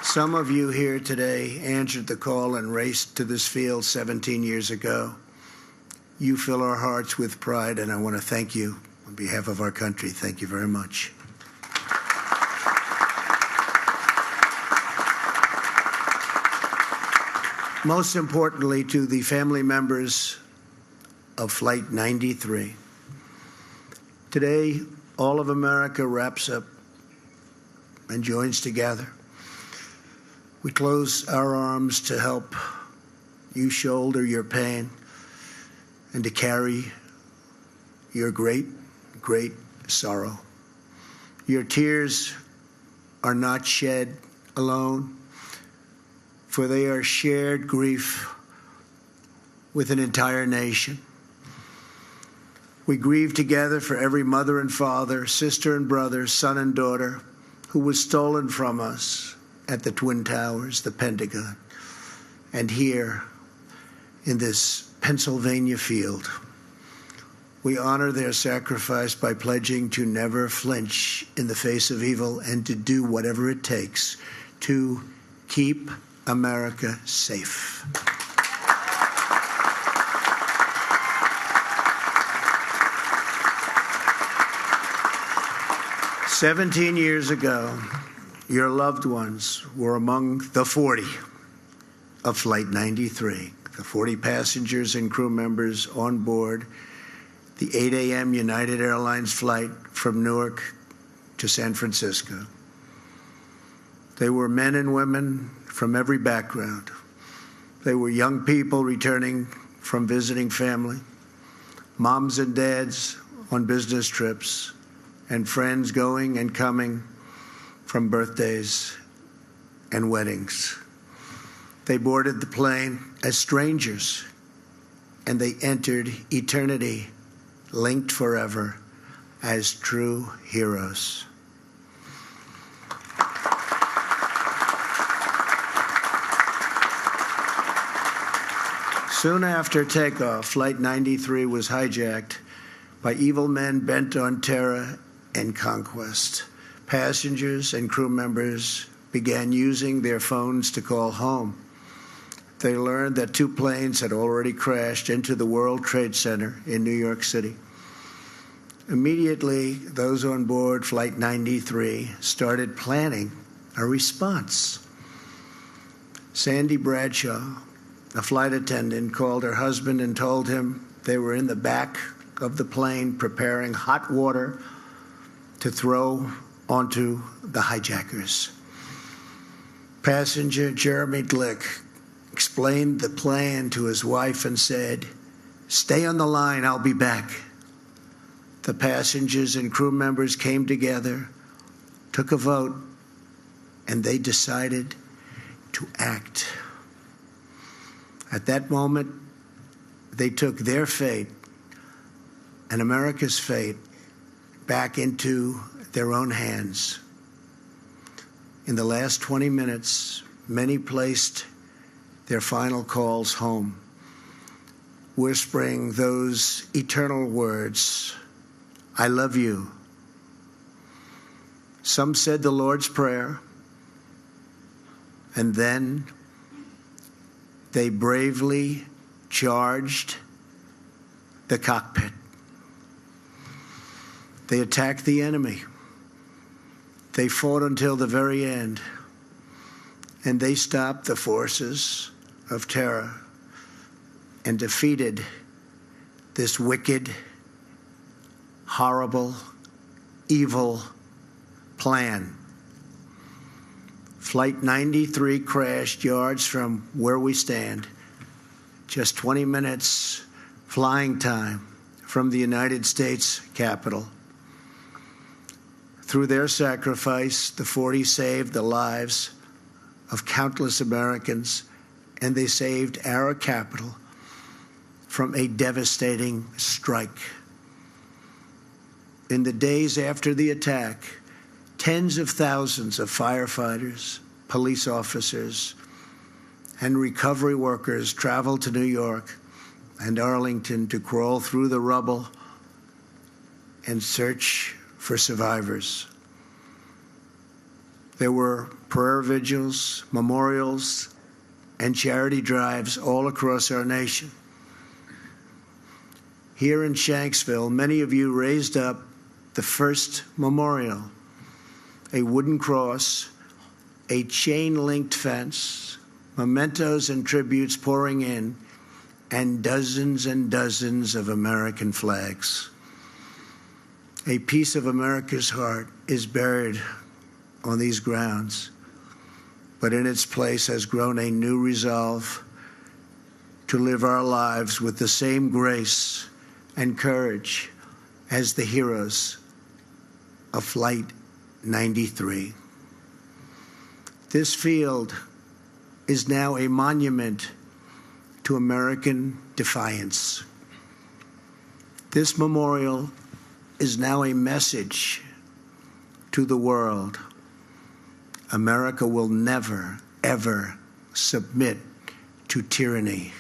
Some of you here today answered the call and raced to this field 17 years ago. You fill our hearts with pride, and I want to thank you on behalf of our country. Thank you very much. Most importantly, to the family members of Flight 93. Today, all of America wraps up and joins together. We close our arms to help you shoulder your pain and to carry your great, great sorrow. Your tears are not shed alone, for they are shared grief with an entire nation. We grieve together for every mother and father, sister and brother, son and daughter who was stolen from us at the Twin Towers, the Pentagon, and here in this Pennsylvania field. We honor their sacrifice by pledging to never flinch in the face of evil and to do whatever it takes to keep America safe. "17 years ago, your loved ones were among the 40 of Flight 93, the 40 passengers and crew members on board the 8 a.m. United Airlines flight from Newark to San Francisco. They were men and women from every background. They were young people returning from visiting family, moms and dads on business trips, and friends going and coming from birthdays and weddings. They boarded the plane as strangers, and they entered eternity, linked forever as true heroes. Soon after takeoff, Flight 93 was hijacked by evil men bent on terror and conquest. Passengers and crew members began using their phones to call home. They learned that 2 planes had already crashed into the World Trade Center in New York City. Immediately, those on board Flight 93 started planning a response. Sandy Bradshaw, a flight attendant, called her husband and told him they were in the back of the plane preparing hot water to throw onto the hijackers. Passenger Jeremy Glick explained the plan to his wife and said, "Stay on the line, I'll be back." The passengers and crew members came together, took a vote, and they decided to act. At that moment, they took their fate and America's fate back into their own hands. In the last 20 minutes, many placed their final calls home, whispering those eternal words, "I love you." Some said the Lord's Prayer, and then they bravely charged the cockpit. They attacked the enemy. They fought until the very end, and they stopped the forces of terror and defeated this wicked, horrible, evil plan. Flight 93 crashed yards from where we stand, just 20 minutes flying time from the United States Capitol. Through their sacrifice, the 40 saved the lives of countless Americans, and they saved our capital from a devastating strike. In the days after the attack, tens of thousands of firefighters, police officers, and recovery workers traveled to New York and Arlington to crawl through the rubble and search for survivors. There were prayer vigils, memorials, and charity drives all across our nation. Here in Shanksville, many of you raised up the first memorial, a wooden cross, a chain-linked fence, mementos and tributes pouring in, and dozens of American flags. A piece of America's heart is buried on these grounds, but in its place has grown a new resolve to live our lives with the same grace and courage as the heroes of Flight 93. This field is now a monument to American defiance. This memorial is now a message to the world. America will never, ever submit to tyranny.